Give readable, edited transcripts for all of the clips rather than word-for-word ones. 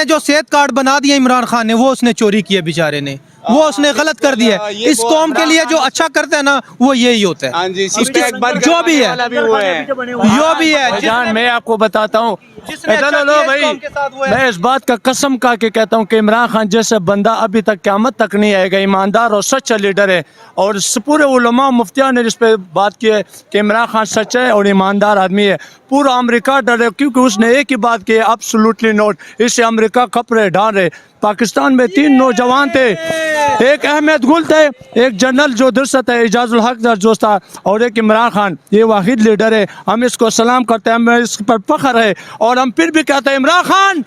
جو सेहत कार्ड बना दिया इमरान खान ने वो उसने चोरी किया बेचारे ने, वो उसने गलत कर दिया है। इस कौम के लिए जो अच्छा करता है ना वो यही होता है। हाँ जी, जो भी है जो भी है जान मैं आपको बताता हूँ, जिसने अच्छा लो किया इस भाई, कौम के साथ वो है। मैं इस बात का कसम खा के कहता हूँ कि इमरान खान जैसे बंदा अभी तक क़यामत तक नहीं आएगा। ईमानदार और सच्चा लीडर है, और पूरे उलमा मुफ्तियाँ ने इस पे बात की है कि इमरान खान सच्चा है और ईमानदार आदमी है। पूरा अमेरिका डरे क्योंकि उसने एक ही बात की, एब्सोल्युटली नॉट। इससे अमेरिका कपड़े ढाल रहे। पाकिस्तान में 3 नौजवान थे, एक अहमद गुल थे, एक जनरल जो दुर्सत है इजाजुल हक जो था, और एक इमरान खान। ये वाहिद लीडर है, हम इसको सलाम करते हैं, हमें इस पर फख्र है, और हम फिर भी कहते हैं इमरान खान।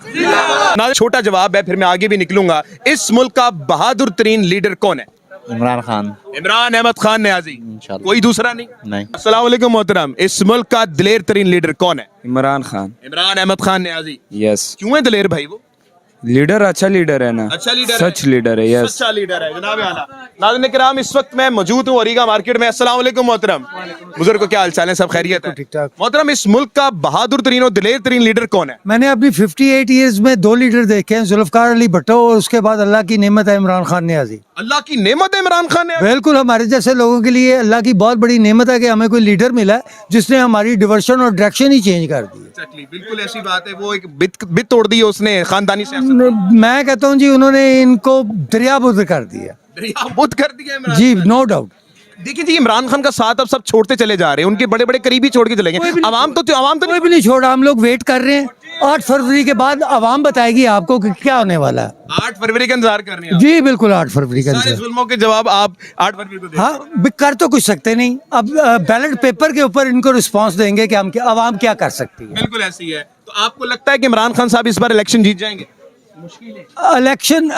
ना छोटा जवाब है, फिर मैं आगे भी निकलूंगा। इस मुल्क का बहादुर तरीन लीडर कौन है? इमरान खान। इमरान अहमद खान न्याजी, कोई दूसरा नहीं? नहीं। अस्सलाम वालेकुम मोहतरम, इस मुल्क का दिलेर तरीन लीडर कौन है? इमरान खान। इमरान अहमद खान न्याजी। यस। क्यों है दिलेर भाई वो? लीडर अच्छा लीडर है ना, अच्छा लीडर सच लीडर है। यस, सच्चा लीडर है जनाब आला। नाज़रीन किराम, इस वक्त मैं मौजूद हूँ अरीगा मार्केट में। अस्सलाम वालेकुम मोहतरम, बुजुर्ग को क्या हाल चाल है? सब खैरियत है? ठीक ठाक। मोहतरम, इस मुल्क का बहादुर तरीन और दिलेर तरीन लीडर कौन है? मैंने अपनी 58 ईयर्स में 2 लीडर देखे हैं, जुल्फकार अली भट्टो और उसके बाद अल्लाह की नेमत है इमरान खान न्याजी। अल्लाह की नेमत है इमरान खान न्याजी। बिल्कुल, हमारे जैसे लोगों के लिए अल्लाह की बहुत बड़ी नेमत है कि हमें कोई लीडर मिला है जिसने हमारी डिवर्शन और डायरेक्शन ही चेंज कर दी है। Exactly, बिल्कुल ऐसी बात है। वो एक बित तोड़ दी है उसने खानदानी से। मैं कहता हूँ जी उन्होंने इनको दरियाबुद कर दिया बुद्ध कर दिया इमरान जी, खान। No doubt. देखिए जी, इमरान खान का साथ अब सब छोड़ते चले जा रहे हैं, उनके बड़े बड़े करीबी छोड़ के चले गए। आवाम तो कोई भी नहीं छोड़ा, हम लोग वेट कर रहे हैं। 8 फरवरी के बाद आवाम बताएगी आपको कि क्या होने वाला है। 8 फरवरी का इंतजार कर रहे हैं। जी बिल्कुल, 8 फरवरी का सारे इंतजार। जुल्मों के जवाब आप 8 फरवरी को देंगे। हाँ, कर तो कुछ सकते नहीं। अब बैलेट पेपर के ऊपर इनको रिस्पांस देंगे कि हम आवाम क्या कर सकती है। बिल्कुल ऐसी है। तो आपको लगता है कि इमरान खान साहब इस बार इलेक्शन जीत जाएंगे? इलेक्शन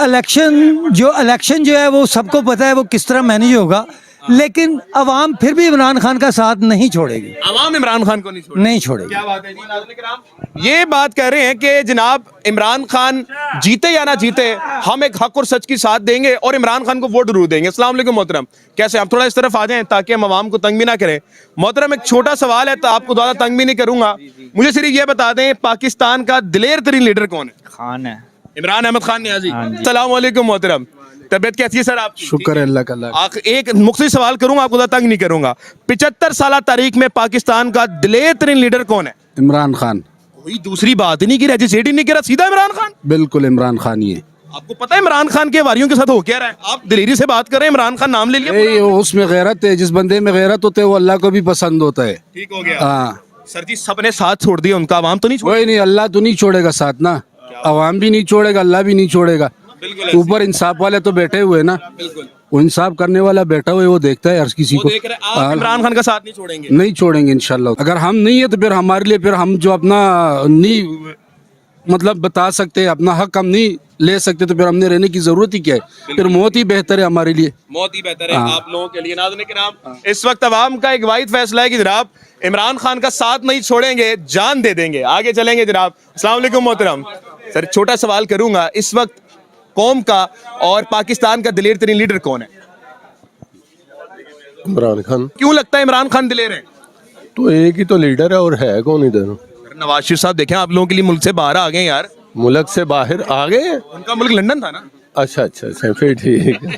जो है वो सबको पता है वो किस तरह मैनेज होगा, लेकिन अवाम फिर भी इमरान खान का साथ नहीं छोड़ेगी। आवाम इमरान खान को नहीं छोड़ेगी। क्या बात है जी, नाज़रीन किराम, ये बात कह रहे हैं कि जनाब इमरान खान जीते या ना जीते, हम एक हक और सच की साथ देंगे और इमरान खान को वोट जरूर देंगे। अस्सलाम वालेकुम मोहतरम, कैसे आप? थोड़ा इस तरफ आ जाएं ताकि हम आवाम को तंग भी ना करें। मोहतरम, एक छोटा सवाल है, तो आपको ज्यादा तंग भी नहीं करूंगा। मुझे सिर्फ ये बता दें, पाकिस्तान का दिलेर तरीन लीडर कौन है? खान है। इमरान अहमद खान न्याजी। अस्सलाम वालेकुम मोहतरम, तबीयत कैसी है सर आपकी? शुक्र है अल्लाह का। एक मुख्तलिफ सवाल करूंगा, आपको ज्यादा तंग नहीं करूंगा। 75 साल तारीख में पाकिस्तान का दिलेर तरीन लीडर कौन है? इमरान खान। कोई दूसरी बात ही नहीं की, रजिस्ट्रेट ही नहीं करा, सीधा इमरान खान। बिल्कुल इमरान खान ही है। आपको पता है इमरान खान के वारियों के साथ हो क्या रहा है? आप दिलेरी से बात कर रहे हैं, इमरान खान नाम ले लिया। ए, उसमें गैरत है, जिस बंदे में गैरत होते है वो अल्लाह को भी पसंद होता है। ठीक हो गया। हाँ, सर जी, सबने साथ छोड़ दिया, उनका आवाम तो नहीं छोड़। कोई नहीं, अल्लाह तो नहीं छोड़ेगा साथ ना, अवाम भी नहीं छोड़ेगा, अल्लाह भी नहीं छोड़ेगा। ऊपर इंसाफ वाले तो बैठे हुए ना, वो इंसाफ करने वाला बैठा हुआ है, वो देखता है हर किसी को। देख रहे हैं, आप इमरान खान का साथ नहीं छोड़ेंगे? नहीं छोड़ेंगे इंशाल्लाह। अगर हम नहीं है तो फिर हमारे लिए, फिर हम जो अपना नहीं मतलब बता सकते हैं, अपना हक हम नहीं ले सकते, तो फिर हमने रहने की जरूरत ही क्या है? फिर मौत ही बेहतर है हमारे लिए। मौत ही बेहतर है आप लोगों के लिए। नाज़रीन किराम, इस वक्त अवाम का एक वाहिद फैसला है कि जनाब इमरान खान का साथ नहीं छोड़ेंगे, जान दे देंगे, आगे चलेंगे जनाब। अस्सलाम वालेकुम मोहतरम, सर छोटा सवाल करूंगा, इस वक्त कौम का और पाकिस्तान का दिलेर तरीन लीडर कौन है? इमरान खान। क्यों लगता है इमरान खान दिलेर है? तो एक ही तो लीडर है और है कौन इधर? नवाज शरीफ साहब देखें, आप लोगों के लिए मुल्क से बाहर आ गए यार। मुल्क से बाहर आ गए? उनका मुल्क लंदन था ना। अच्छा अच्छा अच्छा, फिर ठीक है।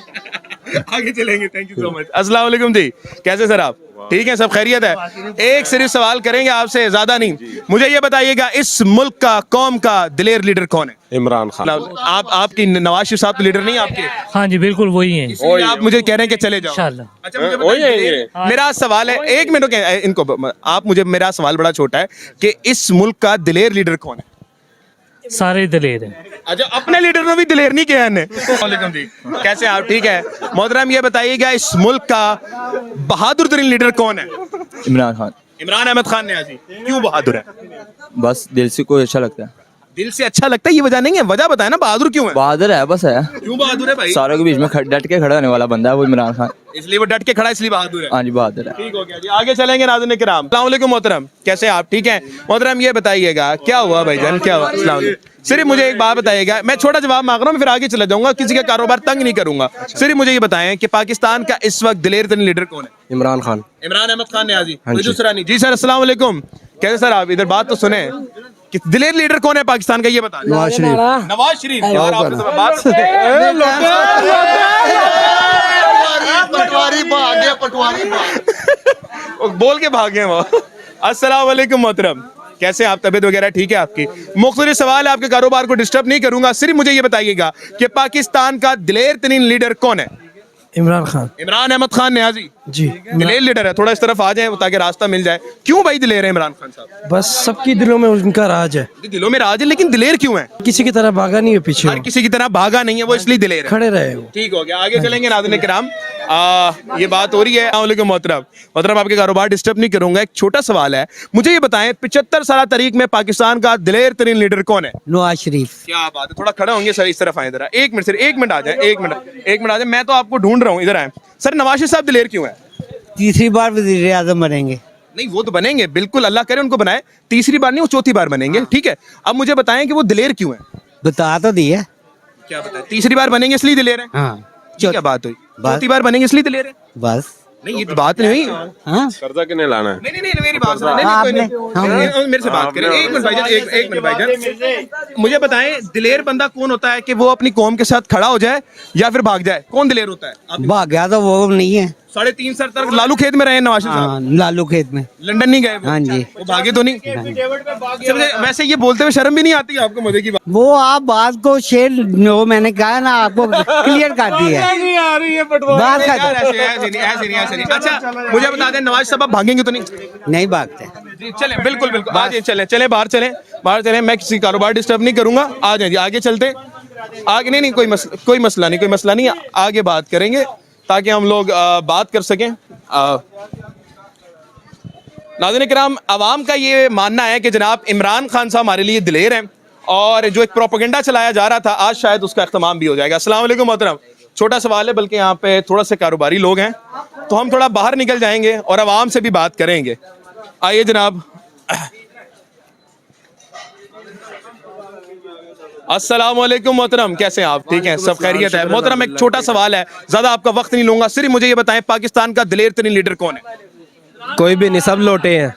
आगे चलेंगे, थैंक यू सो मच। अस्सलाम वालेकुम जी, कैसे सर आप? ठीक है, सब खैरियत है? एक सिर्फ सवाल करेंगे आपसे, ज्यादा नहीं। मुझे ये बताइएगा, इस मुल्क का, कौम का दिलेर लीडर कौन है? इमरान खान। आपकी नवाज शरीफ साहब तो लीडर नहीं आपके? हाँ जी बिल्कुल वही है। इसलिए आप मुझे कह रहे हैं कि चले जाओ। इंशाल्लाह। अच्छा, मुझे बताइए, मेरा सवाल है, एक मिनट इनको आप मुझे, मेरा सवाल बड़ा छोटा है कि इस मुल्क का दिलेर लीडर कौन है? सारे दलेर हैं। अच्छा, अपने लीडर ने भी दिलेर नहीं किया है। वालेकुम जी, कैसे आप? ठीक है मोहतरम, ये बताइएगा, इस मुल्क का बहादुर तरीन लीडर कौन है? इमरान खान। इमरान अहमद खान न्याजी। क्यों बहादुर है? बस दिल से कोई अच्छा लगता है। दिल से अच्छा लगता है, ये वजह नहीं है, वजह बताए ना, बहादुर क्यों है? बहादुर है, बस है। क्यों बहादुर है भाई? सारों के बीच में डट के खड़ा होने वाला बंदा है वो इमरान खान। इसलिए वो डट के खड़ा है, इसलिए बहादुर है। हाँ जी, बहादुर है। ठीक हो गया जी, आगे चलेंगे। नाज़रीन किराम, अस्सलाम वालेकुम मोहतरम, कैसे आप? ठीक है मोहतरम, ये बताइएगा, क्या हुआ भाईजान, क्या हुआ? अस्सलाम वालेकुम। सिर्फ मुझे एक बात बताइएगा, मैं छोटा जवाब मांग रहा हूँ, फिर आगे चला जाऊंगा, किसी का कारोबार तंग नहीं करूंगा। सिर्फ मुझे ये बताएं कि पाकिस्तान का इस वक्त दिलेर तरीन लीडर कौन है? इमरान खान। इमरान अहमद खान न्याजी, कोई दूसरा नहीं। जी सर, अस्सलाम वालेकुम, कैसे सर आप? इधर बात तो सुने, कि दिलेर लीडर कौन है पाकिस्तान का, ये बता दें। नवाज शरीफ। नवाज शरीफ। यार आपने तो बात पटवारी भाग गया, पटवारी बोल के भागे वो। अस्सलाम वालेकुम मोहतरम, कैसे हैं आप, तबीयत वगैरह ठीक है आपकी? मुख्तलिफ सवाल है, आपके कारोबार को डिस्टर्ब नहीं करूंगा, सिर्फ मुझे ये बताइएगा कि पाकिस्तान का दिलेर तरीन लीडर कौन है? इमरान खान। इमरान अहमद खान न्याजी जी। दिलेर लीडर है, थोड़ा इस तरफ आ जाए ताकि रास्ता मिल जाए। क्यों भाई दिलेर है इमरान खान साहब? बस सबकी दिलों में उनका राज है, दिलों में राज है, लेकिन दिलेर क्यों है? किसी की तरह भागा नहीं है पीछे, हर किसी की तरह भागा नहीं है वो, इसलिए दिलेर है। खड़े रहे वो। ठीक हो गया, आगे चलेंगे नाज़रीन किराम। ये बात हो रही है। अस्सलाम वालेकुम मोहतरम, आपके कारोबार डिस्टर्ब नहीं करूंगा, एक छोटा सवाल है, मुझे ये बताएं 75 साल तारीख में पाकिस्तान का दिलेर तरीन लीडर कौन है? नवाज शरीफ। क्या बात है, थोड़ा खड़े होंगे सर, इस तरफ आए जरा, एक मिनट सर, एक मिनट आ जाए, एक मिनट आ जाए, मैं तो आपको ढूंढ रहा हूँ, इधर आए सर। नवाज शरीफ साहब दिलेर क्यों है? तीसरी बार वज़ीर आज़म बनेंगे। नहीं वो तो बनेंगे, बिल्कुल अल्लाह करे उनको बनाए, तीसरी बार नहीं वो चौथी बार बनेंगे, ठीक है। अब मुझे बताएं कि वो दिलेर क्यों है? बता तो दिया। क्या बताएं, तीसरी बार बनेंगे इसलिए दिलेर है? हाँ, ये क्या बात हुई? चौथी बार बनेंगे इसलिए दिलेर है? बस। नहीं ये तो बात नहीं हुई। हाँ, कर्जा किन्हें लाना है? नहीं मेरी बात सुनो, नहीं, मेरे से बात करें, एक मिनट भाईजान, एक मिनट भाईजान, मुझे बताएं दिलेर बंदा कौन होता है कि वो अपनी कौम के साथ खड़ा हो जाए या फिर भाग जाए? कौन दिलेर होता है? आप भाग गया तो वो नहीं है। 3.5 साल तक लालू खेत में रहे नवाज शरीफ साहब, हाँ, लालू खेत में। लंदन नहीं गए वो? हाँ जी। वो भागे तो नहीं? अच्छा, वैसे ये बोलते हुए शर्म भी नहीं आती आपको? मजे की बात वो आप बात को शेर, वो मैंने कहा ना आपको क्लियर कर दिया है। नहीं आ रही है बात कर यार, ऐसे नहीं। अच्छा मुझे बता दें, नवाज साहब आप भागेंगे तो नहीं? नहीं भागते। जी चलें, बिल्कुल आ जाए, चलें बाहर चलें, मैं किसी कारोबार डिस्टर्ब नहीं करूंगा, आ जाए जी, आगे चलते आगे। नहीं कोई मसला नहीं, आगे बात करेंगे ताकि हम लोग बात कर सकें। नाज़रीन किराम, अवाम का ये मानना है कि जनाब इमरान खान साहब हमारे लिए दिलेर हैं, और जो एक प्रोपेगेंडा चलाया जा रहा था आज शायद उसका इख्तिताम भी हो जाएगा। अस्सलाम वालेकुम मोहतरम, छोटा सवाल है, बल्कि यहाँ पे थोड़ा से कारोबारी लोग हैं तो हम थोड़ा बाहर निकल जाएंगे और अवाम से भी बात करेंगे। आइए जनाब। अस्सलाम वालेकुम मोहतरम, कैसे हैं आप? ठीक हैं, सब खैरियत है? मोहतरम एक छोटा सवाल है, ज्यादा आपका वक्त नहीं लूंगा, सिर्फ मुझे ये बताएं पाकिस्तान का दिलेर तरीन लीडर कौन है? कोई भी नहीं, सब लोटे हैं।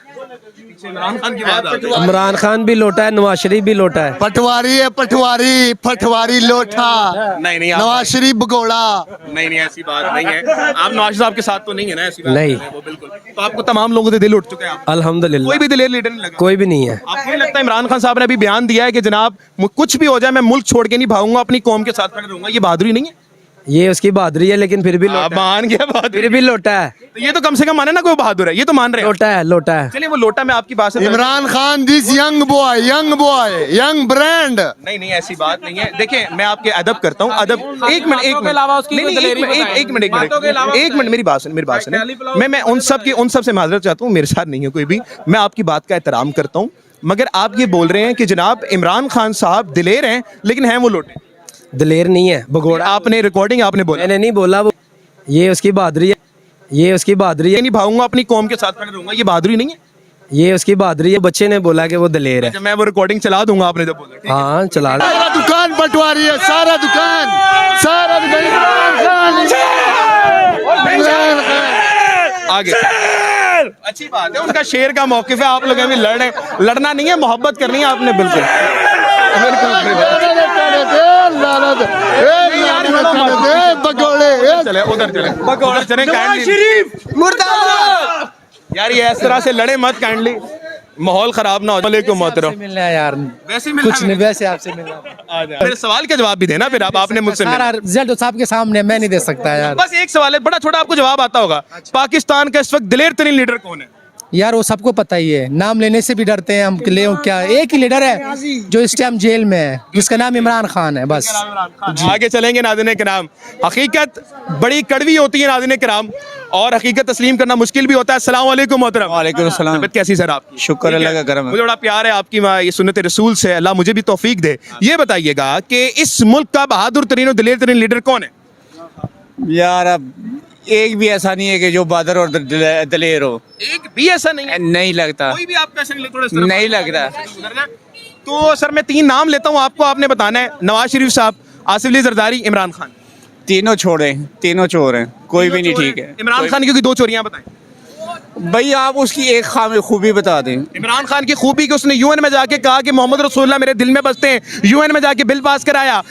इमरान खान की बात आती है। इमरान खान भी लोटा है, नवाज शरीफ भी लोटा है। पटवारी है, पटवारी लोटा। नहीं नवाज शरीफ भगोड़ा। नहीं ऐसी बात नहीं है, आप नवाज साहब के साथ तो नहीं है ना? ऐसी बात नहीं। वो बिल्कुल, तो आपको तमाम लोगों से दिल उठ चुके हैं आप? अल्हम्दुलिल्लाह, कोई भी दिलेर लीडर नहीं लगा? कोई भी नहीं है। आपको नहीं लगता इमरान खान साहब ने अभी बयान दिया है कि जनाब कुछ भी हो जाए मैं मुल्क छोड़ के नहीं भागूंगा, अपनी कौम के साथ खड़े रहूंगा, ये बहादुरी नहीं है? ये उसकी बहादुरी है, लेकिन फिर भी आप मान गया बहादुरी, फिर भी लोटा है। तो ये तो कम से कम माने ना कोई बहादुर है, ये तो मान रहे हैं। लोटा है। चलिए वो लोटा में आपकी बात से Imran Khan this young boy, young brand. नहीं ऐसी बात नहीं है। देखिए मैं आपके अदब करता हूँ, अदब एक मिनट मेरी बात सुनिए। मैं उन सब से माजरत चाहता हूँ, मेरे साथ नहीं है कोई भी, मैं आपकी बात का एहतराम करता हूँ, मगर आप ये बोल रहे हैं कि जनाब इमरान खान साहब दिलेर हैं लेकिन हैं वो लोटे। दिलेर नहीं है, भगोड़ा। आपने रिकॉर्डिंग आपने बोला, मैंने नहीं बोला, वो ये उसकी बहादुरी है, नहीं भागूंगा अपनी कौम के साथ खड़े रहूंगा, ये बहादुरी नहीं है? ये उसकी बहादुरी है। बच्चे ने बोला कि वो दिलेर है। अच्छा, मैं वो रिकॉर्डिंग चला दूंगा, आपने तो बोला। हाँ चला लो। सारा दुकान पटवारी है, सारा दुकान। आगे अच्छी बात है, उनका शेर का मौकिफ है, आप लोग अभी लड़ना नहीं है, मोहब्बत करनी है आपने। बिल्कुल चले उधर चले मुर्दाबाद यार, ये इस तरह से लड़े मत, काइंडली माहौल खराब ना हो। वालेकुम मोहतरम, मिलना है यार, वैसे कुछ नहीं, वैसे आपसे मिलना। मेरे सवाल का जवाब भी देना फिर आपने मुझसे सारा रिजल्ट साहब के सामने, मैं नहीं दे सकता यार। बस एक सवाल है, बड़ा छोटा, आपको जवाब आता होगा। पाकिस्तान का इस वक्त दिलेर तरीन लीडर कौन है? यार वो सबको पता ही है, नाम लेने से भी डरते हैं हम। ले क्या, एक ही लीडर है जो इस टाइम जेल में है, जिसका नाम इमरान खान है, बस। आगे चलेंगे नाज़रीन किराम। हकीकत बड़ी कड़वी होती है नाज़रीन किराम, और हकीकत तस्लीम करना मुश्किल भी होता है। अस्सलाम वालेकुम मोहतरम। वालेकुम सलाम। तबीयत कैसी सर आपकी? शुक्र अल्लाह का करम है। मुझे बड़ा प्यार है आपकी ये सुन्नत रसूल से, अल्लाह मुझे भी तौफीक दे। ये बताइएगा कि इस मुल्क का बहादुर तरीन और दिलेर तरीन लीडर कौन है? यार अब एक भी ऐसा नहीं है कि जो बहादुर और दिलेर हो, एक भी ऐसा नहीं है? नहीं लगता, कोई भी आपका ऐसा नहीं, नहीं लगता। तो सर मैं 3 नाम लेता हूँ, आपको आपने बताना है। नवाज शरीफ साहब, आसिफ अली जरदारी, इमरान खान। तीनों छोड़े, तीनों चोर हैं, कोई भी नहीं ठीक है। इमरान खान की 2 चोरियां बताएं। भाई आप उसकी एक खूबी बता दें। इमरान खान की खूबी कि उसने यूएन में जाके कहा कि मोहम्मद रसूलुल्लाह मेरे दिल में बसते हैं, यूएन में जाके बिल पास कराया,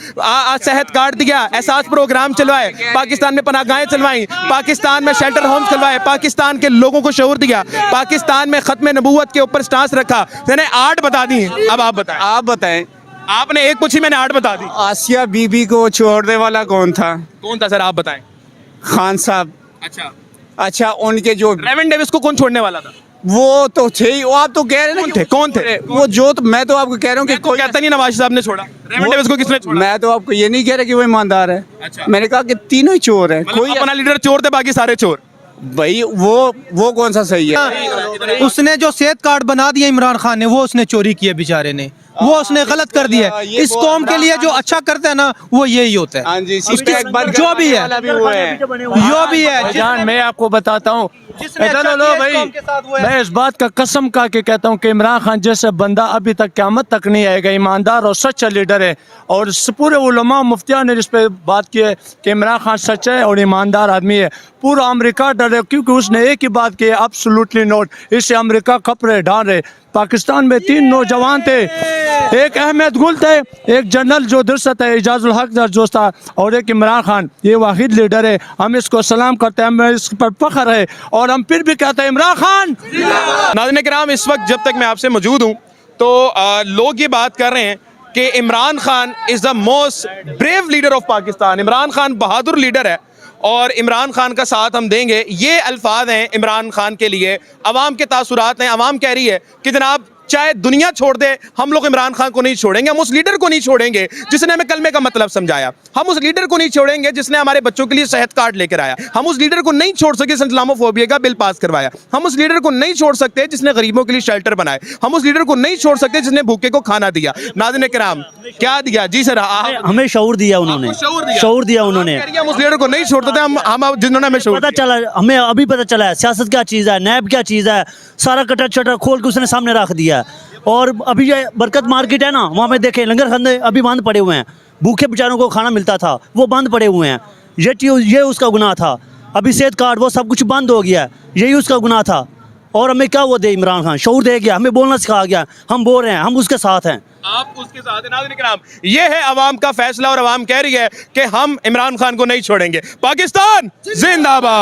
सेहत कार्ड दिया, एहसास प्रोग्राम चलवाए, पाकिस्तान में पनाहगाहें चलवाई, पाकिस्तान में शेल्टर होम्स खुलवाए, पाकिस्तान के लोगों को शऊर दिया, पाकिस्तान में खत्म नबूवत के ऊपर स्टांस रखा। मैंने 8 बता दी। अब आप बताएं। आप बताएं, आपने एक पूछी, मैंने 8 बता दी। आसिया बीबी को छोड़ने वाला कौन था? कौन था सर, आप बताएं। खान साहब। अच्छा उनके जो रेवन डेविस को कौन छोड़ने वाला था? वो तो थे ही, वो आप तो कह रहे हैं कौन थे? वो जो, तो मैं तो आपको कह रहा हूँ कि कोई कहता नहीं नवाज साहब ने छोड़ा, रेवन डेविस को किसने छोड़ा? मैं तो आपको ये नहीं कह रहा कि वो ईमानदार है। अच्छा। मैंने कहा कि तीनों ही चोर हैं। कोई अपना लीडर चोर थे, बाकी सारे चोर। भाई वो कौन सा सही है? उसने जो सेहत कार्ड बना दिया इमरान खान ने, वो उसने चोरी किया बेचारे ने, वो उसने गलत कर दिया है। इस कौम के लिए जो अच्छा करता है ना, वो यही होता है। हाँ जी, जो भी है, जो भी है, जान मैं आपको बताता हूँ, जिसने इधर अच्छा लो किया इस भाई, कौम के साथ वो है। मैं इस बात का कसम खा के कहता हूँ कि इमरान खान जैसे बंदा अभी तक क़यामत तक नहीं आएगा। ईमानदार और सच्चा लीडर है, और पूरे उलमा मुफ्तियाँ ने इस पे बात की है कि इमरान खान सच्चा है और ईमानदार आदमी है। पूरा अमेरिका डरे, क्योंकि उसने एक ही बात की है, एब्सोल्युटली नॉट। इससे अमेरिका कपड़े ढाल रहे। पाकिस्तान में 3 नौजवान थे, एक अहमद गुल थे, एक जनरल जो दुर्सत है इजाजुल हक जो था, और एक इमरान खान। ये वाहिद लीडर है, हम इसको सलाम करते हैं, हमें इस पर फख्र है, और हम फिर भी कहते हैं इमरान खान। नाज़रीन किराम, इस वक्त जब तक मैं आपसे मौजूद हूँ तो लोग ये बात कर रहे हैं कि Imran Khan is the most brave leader of Pakistan. Imran Khan Bahadur leader है और इमरान खान का साथ हम देंगे। ये अल्फाज हैं इमरान खान के लिए, अवाम के तासुरात हैं। अवाम कह रही है कि जनाब चाहे दुनिया छोड़ दे, हम लोग इमरान खान को नहीं छोड़ेंगे, हम उस लीडर को नहीं छोड़ेंगे जिसने हमें कलमे का मतलब समझाया, हम उस लीडर को नहीं छोड़ेंगे जिसने हमारे बच्चों के लिए सेहत कार्ड लेकर आया, हम उस लीडर को नहीं छोड़ सके जिसने इस्लामोफोबिया का बिल पास करवाया, हम उस लीडर को नहीं छोड़ सकते जिसने गरीबों के लिए शेल्टर बनाए, हम उस लीडर को नहीं छोड़ सकते जिसने भूखे को खाना दिया। नाज़रीन किराम, क्या दिया? जी सर, हमें शऊर दिया उन्होंने, शऊर दिया उन्होंने। हम उस लीडर को नहीं छोड़ते थे, हम जिन्होंने हमें शऊर पता चला, हमें अभी पता चला है सियासत क्या चीज़ है, नैब क्या चीज़ है, सारा कटर चटर खोल के उसने सामने रख दिया। और अभी ये बरकत मार्केट है ना, वहाँ पे देखें लंगर खंदे अभी बंद पड़े हुए हैं, भूखे बेचारों को खाना मिलता था वो बंद पड़े हुए हैं। ये उसका गुनाह था। अभी सेहत कार्ड वो सब कुछ बंद हो गया है, यही उसका गुनाह था। और हमें क्या वो दे इमरान खान, शऊर दे गया, हमें बोलना सिखा गया, हम बोल रहे हैं, हम उसके साथ हैं। आप उसके साथ हैं। नाज़रीन किराम, ये है अवाम का फैसला और अवाम कह रही है कि हम इमरान खान को नहीं छोड़ेंगे। पाकिस्तान जिंदाबाद।